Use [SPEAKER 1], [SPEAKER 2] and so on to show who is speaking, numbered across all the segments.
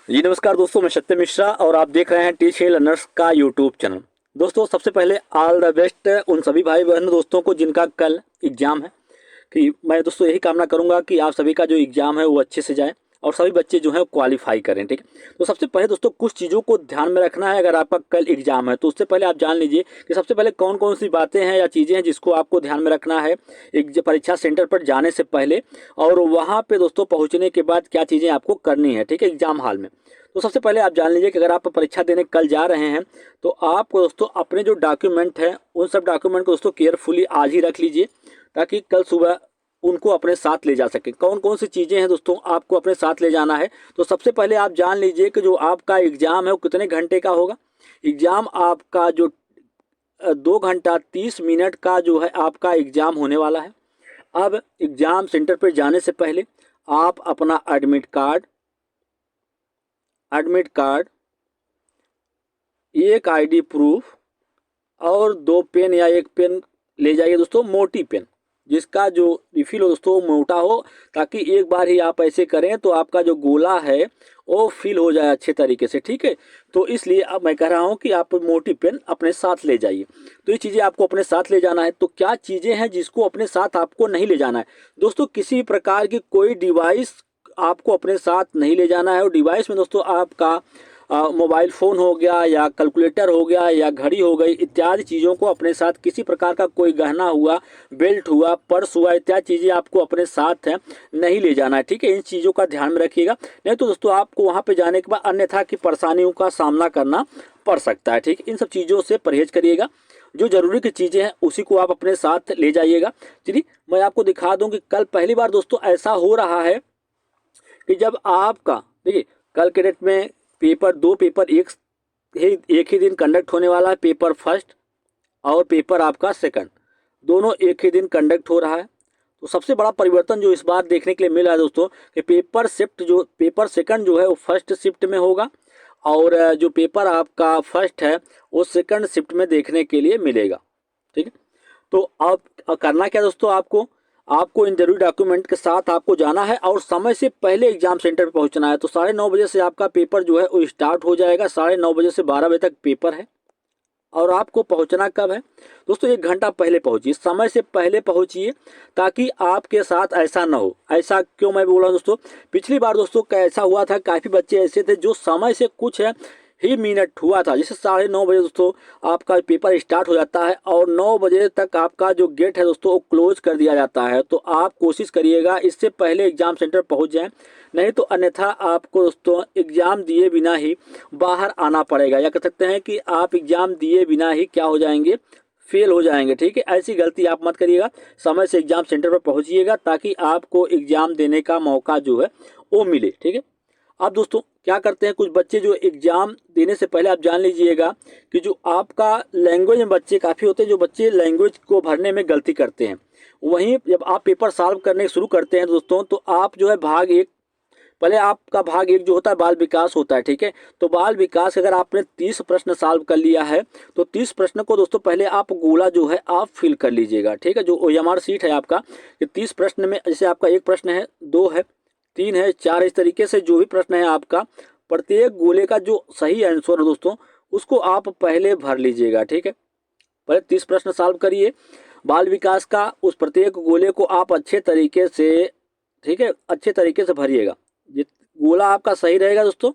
[SPEAKER 1] जी नमस्कार दोस्तों, मैं सत्य मिश्रा और आप देख रहे हैं टीच हे लर्नर्स का यूट्यूब चैनल। दोस्तों सबसे पहले ऑल द बेस्ट उन सभी भाई बहन दोस्तों को जिनका कल एग्जाम है। कि मैं दोस्तों यही कामना करूंगा कि आप सभी का जो एग्जाम है वो अच्छे से जाए और सभी बच्चे जो है क्वालिफाई करें। ठीक है, तो सबसे पहले दोस्तों कुछ चीज़ों को ध्यान में रखना है। अगर आपका कल एग्जाम है तो उससे पहले आप जान लीजिए कि सबसे पहले कौन कौन सी बातें हैं या चीज़ें हैं जिसको आपको ध्यान में रखना है एक परीक्षा सेंटर पर जाने से पहले, और वहाँ पे दोस्तों पहुँचने के बाद क्या चीज़ें आपको करनी है। ठीक है, एग्जाम हॉल में। तो सबसे पहले आप जान लीजिए कि अगर आप परीक्षा देने कल जा रहे हैं तो आपको दोस्तों अपने जो डॉक्यूमेंट हैं उन सब डॉक्यूमेंट को दोस्तों केयरफुली आज ही रख लीजिए, ताकि कल सुबह उनको अपने साथ ले जा सकें। कौन कौन सी चीज़ें हैं दोस्तों आपको अपने साथ ले जाना है। तो सबसे पहले आप जान लीजिए कि जो आपका एग्ज़ाम है वो कितने घंटे का होगा। एग्ज़ाम आपका जो 2 घंटा 30 मिनट का जो है आपका एग्ज़ाम होने वाला है। अब एग्ज़ाम सेंटर पर जाने से पहले आप अपना एडमिट कार्ड, एक आईडी प्रूफ और 2 पेन या 1 पेन ले जाइए दोस्तों, मोटी पेन जिसका जो रिफिल हो दोस्तों मोटा हो, ताकि एक बार ही आप ऐसे करें तो आपका जो गोला है वो फिल हो जाए अच्छे तरीके से। ठीक है, तो इसलिए अब मैं कह रहा हूँ कि आप मोटी पेन अपने साथ ले जाइए। तो ये चीज़ें आपको अपने साथ ले जाना है। तो क्या चीज़ें हैं जिसको अपने साथ आपको नहीं ले जाना है दोस्तों? किसी प्रकार की कोई डिवाइस आपको अपने साथ नहीं ले जाना है। और डिवाइस में दोस्तों आपका मोबाइल फ़ोन हो गया या कैलकुलेटर हो गया या घड़ी हो गई इत्यादि चीज़ों को अपने साथ, किसी प्रकार का कोई गहना हुआ, बेल्ट हुआ, पर्स हुआ, इत्यादि चीज़ें आपको अपने साथ है नहीं ले जाना है। ठीक है, इन चीज़ों का ध्यान में रखिएगा, नहीं तो दोस्तों आपको वहाँ पे जाने के बाद अन्यथा की परेशानियों का सामना करना पड़ सकता है। ठीक है, इन सब चीज़ों से परहेज करिएगा। जो ज़रूरी की चीज़ें हैं उसी को आप अपने साथ ले जाइएगा। चलिए मैं आपको दिखा दूँ कि कल पहली बार दोस्तों ऐसा हो रहा है कि जब आपका, देखिए कल के डेट में पेपर, 2 पेपर एक ही दिन कंडक्ट होने वाला है। पेपर फर्स्ट और पेपर आपका सेकंड, दोनों एक ही दिन कंडक्ट हो रहा है। तो सबसे बड़ा परिवर्तन जो इस बार देखने के लिए मिल रहा है दोस्तों कि पेपर सेकंड जो है वो फर्स्ट शिफ्ट में होगा, और जो पेपर आपका फर्स्ट है वो सेकंड शिफ्ट में देखने के लिए मिलेगा। ठीक है, तो अब करना क्या दोस्तों, आपको इन जरूरी डॉक्यूमेंट के साथ आपको जाना है और समय से पहले एग्जाम सेंटर पर पहुंचना है। तो 9:30 बजे से आपका पेपर जो है वो स्टार्ट हो जाएगा। 9:30 बजे से 12 बजे तक पेपर है। और आपको पहुंचना कब है दोस्तों? 1 घंटा पहले पहुंचिए, समय से पहले पहुंचिए, ताकि आपके साथ ऐसा ना हो। ऐसा क्यों मैं बोल रहा हूँ दोस्तों? पिछली बार दोस्तों कैसा हुआ था, काफ़ी बच्चे ऐसे थे जो समय से कुछ है ही मिनट हुआ था, जैसे 9:30 बजे दोस्तों आपका पेपर स्टार्ट हो जाता है और 9 बजे तक आपका जो गेट है दोस्तों वो क्लोज कर दिया जाता है। तो आप कोशिश करिएगा इससे पहले एग्जाम सेंटर पहुंच जाएं, नहीं तो अन्यथा आपको दोस्तों एग्जाम दिए बिना ही बाहर आना पड़ेगा, या कह सकते हैं कि आप एग्जाम दिए बिना ही क्या हो जाएंगे, फेल हो जाएंगे। ठीक है, ऐसी गलती आप मत करिएगा। समय से एग्जाम सेंटर पर पहुंचिएगा ताकि आपको एग्जाम देने का मौका जो है वो मिले। ठीक है, अब दोस्तों क्या करते हैं कुछ बच्चे जो एग्जाम देने से पहले, आप जान लीजिएगा कि जो आपका लैंग्वेज में बच्चे काफ़ी होते हैं जो बच्चे लैंग्वेज को भरने में गलती करते हैं। वहीं जब आप पेपर सॉल्व करने शुरू करते हैं दोस्तों, तो आप जो है पहले आपका भाग 1 जो होता है बाल विकास होता है। ठीक है, तो बाल विकास अगर आपने 30 प्रश्न सॉल्व कर लिया है तो 30 प्रश्न को दोस्तों पहले आप गोला जो है आप फिल कर लीजिएगा। ठीक है, जो OMR सीट है आपका, कि 30 प्रश्न में जैसे आपका 1 प्रश्न है, 2 है, 3 है, 4 है, इस तरीके से जो भी प्रश्न है आपका, प्रत्येक गोले का जो सही आंसर है दोस्तों उसको आप पहले भर लीजिएगा। ठीक है, पहले 30 प्रश्न सॉल्व करिए बाल विकास का, उस प्रत्येक गोले को आप अच्छे तरीके से, ठीक है, अच्छे तरीके से भरिएगा। गोला आपका सही रहेगा दोस्तों,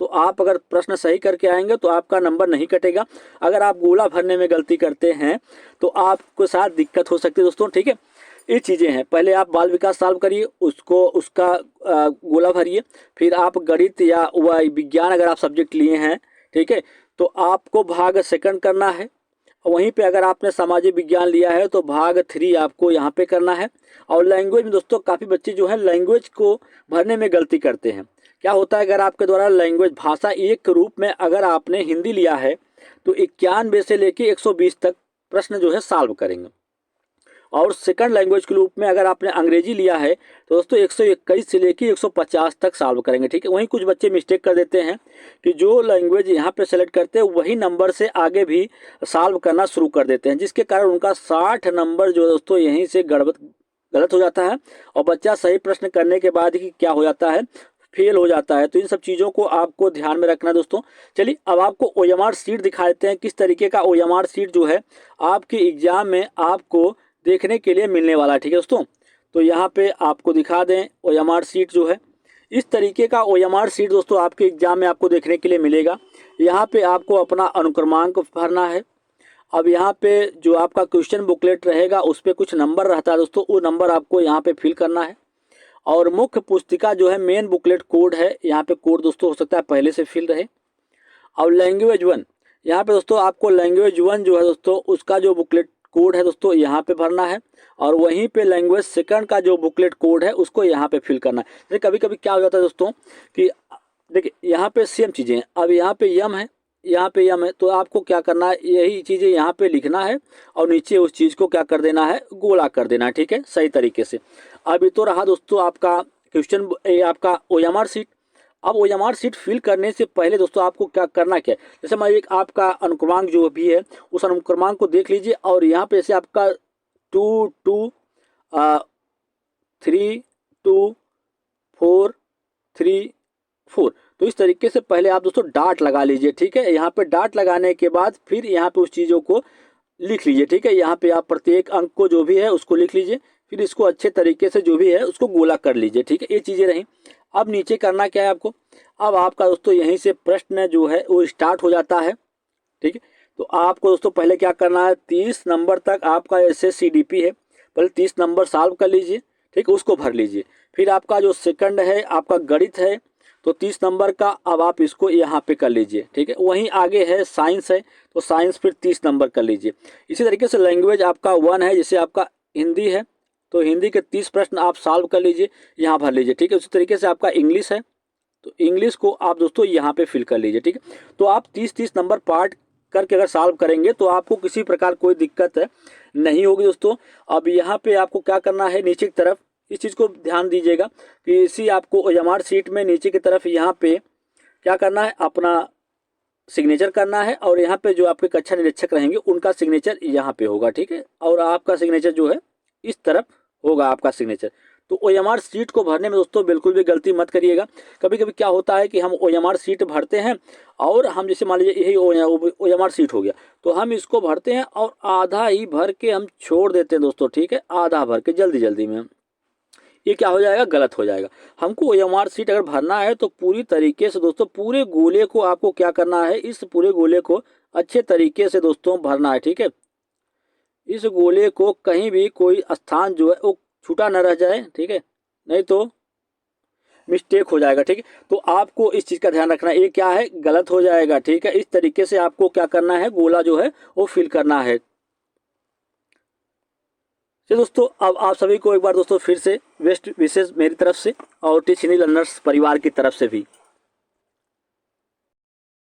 [SPEAKER 1] तो आप अगर प्रश्न सही करके आएंगे तो आपका नंबर नहीं कटेगा। अगर आप गोला भरने में गलती करते हैं तो आपको साथ दिक्कत हो सकती है दोस्तों। ठीक है, ये चीज़ें हैं, पहले आप बाल विकास सॉल्व करिए, उसका गोला भरिए, फिर आप गणित या विज्ञान अगर आप सब्जेक्ट लिए हैं, ठीक है, तो आपको भाग सेकंड करना है। वहीं पे अगर आपने सामाजिक विज्ञान लिया है तो भाग 3 आपको यहाँ पे करना है। और लैंग्वेज में दोस्तों काफ़ी बच्चे जो है लैंग्वेज को भरने में गलती करते हैं। क्या होता है, अगर आपके द्वारा लैंग्वेज भाषा एक के रूप में अगर आपने हिंदी लिया है तो 91 से लेके 120 तक प्रश्न जो है सॉल्व करेंगे। और सेकंड लैंग्वेज के रूप में अगर आपने अंग्रेजी लिया है तो दोस्तों 121 से लेके 150 तक सॉल्व करेंगे। ठीक है, वहीं कुछ बच्चे मिस्टेक कर देते हैं कि जो लैंग्वेज यहाँ पे सेलेक्ट करते हैं वही नंबर से आगे भी सॉल्व करना शुरू कर देते हैं, जिसके कारण उनका 60 नंबर जो दोस्तों यहीं से गलत हो जाता है। और बच्चा सही प्रश्न करने के बाद ही क्या हो जाता है, फेल हो जाता है। तो इन सब चीज़ों को आपको ध्यान में रखना है दोस्तों। चलिए अब आपको OMR शीट दिखा देते हैं, किस तरीके का OMR शीट जो है आपके एग्जाम में आपको देखने के लिए मिलने वाला है। ठीक है दोस्तों, तो यहाँ पे आपको दिखा दें OMR शीट जो है, इस तरीके का OMR शीट दोस्तों आपके एग्जाम में आपको देखने के लिए मिलेगा। यहाँ पे आपको अपना अनुक्रमांक भरना है। अब यहाँ पे जो आपका क्वेश्चन बुकलेट रहेगा उस पर कुछ नंबर रहता है दोस्तों, वो नंबर आपको यहाँ पे फिल करना है। और मुख्य पुस्तिका जो है मेन बुकलेट कोड है, यहाँ पे कोड दोस्तों हो सकता है पहले से फिल रहे। और लैंग्वेज 1, यहाँ पे दोस्तों आपको लैंग्वेज 1 जो है दोस्तों उसका जो बुकलेट कोड है दोस्तों यहाँ पे भरना है। और वहीं पे लैंग्वेज 2 का जो बुकलेट कोड है उसको यहाँ पे फिल करना है। जैसे कभी कभी क्या हो जाता है दोस्तों कि देखिए यहाँ पे सेम चीज़ें हैं, अब यहाँ पे यम है, यहाँ पे यम है, तो आपको क्या करना है, यही चीज़ें यहाँ पे लिखना है और नीचे उस चीज़ को क्या कर देना है, गोला कर देना है। ठीक है, सही तरीके से। अब ये तो रहा दोस्तों आपका क्वेश्चन, आपका OMR शीट। अब OMR शीट फिल करने से पहले दोस्तों आपको क्या करना क्या है, जैसे मान एक आपका अनुक्रमांक जो भी है उस अनुक्रमांक को देख लीजिए। और यहाँ पे से आपका 2 2 3 2 4 3 4, तो इस तरीके से पहले आप दोस्तों डाट लगा लीजिए। ठीक है, यहाँ पे डाट लगाने के बाद फिर यहाँ पे उस चीज़ों को लिख लीजिए। ठीक है, यहाँ पे आप प्रत्येक अंक को जो भी है उसको लिख लीजिए, फिर इसको अच्छे तरीके से जो भी है उसको गोला कर लीजिए। ठीक है, ये चीज़ें रहीं। अब नीचे करना क्या है आपको, अब आपका दोस्तों यहीं से प्रश्न जो है वो स्टार्ट हो जाता है। ठीक है, तो आपको दोस्तों पहले क्या करना है, 30 नंबर तक आपका SSCDP है, पहले 30 नंबर सॉल्व कर लीजिए। ठीक है, उसको भर लीजिए। फिर आपका जो सेकंड है आपका गणित है, तो 30 नंबर का अब आप इसको यहाँ पे कर लीजिए। ठीक है, वहीं आगे है साइंस है, तो साइंस फिर 30 नंबर कर लीजिए। इसी तरीके से लैंग्वेज आपका 1 है, जैसे आपका हिंदी है तो हिंदी के 30 प्रश्न आप सॉल्व कर लीजिए, यहाँ भर लीजिए। ठीक है, उसी तरीके से आपका इंग्लिश है तो इंग्लिश को आप दोस्तों यहाँ पे फिल कर लीजिए। ठीक है, तो आप 30 नंबर पार्ट करके अगर सॉल्व करेंगे तो आपको किसी प्रकार कोई दिक्कत नहीं होगी दोस्तों। अब यहाँ पे आपको क्या करना है, नीचे की तरफ इस चीज़ को ध्यान दीजिएगा कि इसी आपको OMR शीट में नीचे की तरफ यहाँ पे क्या करना है, अपना सिग्नेचर करना है। और यहाँ पे जो आपके कक्षा निरीक्षक रहेंगे उनका सिग्नेचर यहाँ पे होगा। ठीक है, और आपका सिग्नेचर जो है इस तरफ होगा आपका सिग्नेचर। तो OMR शीट को भरने में दोस्तों बिल्कुल भी गलती मत करिएगा। कभी कभी क्या होता है कि हम OMR शीट भरते हैं और हम जैसे मान लीजिए यही OMR शीट हो गया, तो हम इसको भरते हैं और आधा ही भर के हम छोड़ देते हैं दोस्तों। ठीक है, आधा भर के जल्दी जल्दी में, ये क्या हो जाएगा, गलत हो जाएगा। हमको OMR शीट अगर भरना है तो पूरी तरीके से दोस्तों पूरे गोले को आपको क्या करना है, इस पूरे गोले को अच्छे तरीके से दोस्तों भरना है। ठीक है, इस गोले को कहीं भी कोई स्थान जो है वो छूटा न रह जाए। ठीक है, नहीं तो मिस्टेक हो जाएगा। ठीक है, तो आपको इस चीज़ का ध्यान रखना है, ये क्या है, गलत हो जाएगा। ठीक है, इस तरीके से आपको क्या करना है, गोला जो है वो फिल करना है। तो दोस्तों अब आप सभी को एक बार दोस्तों फिर से बेस्ट विशेष मेरी तरफ से और टीच हिंदी लर्नर्स परिवार की तरफ से भी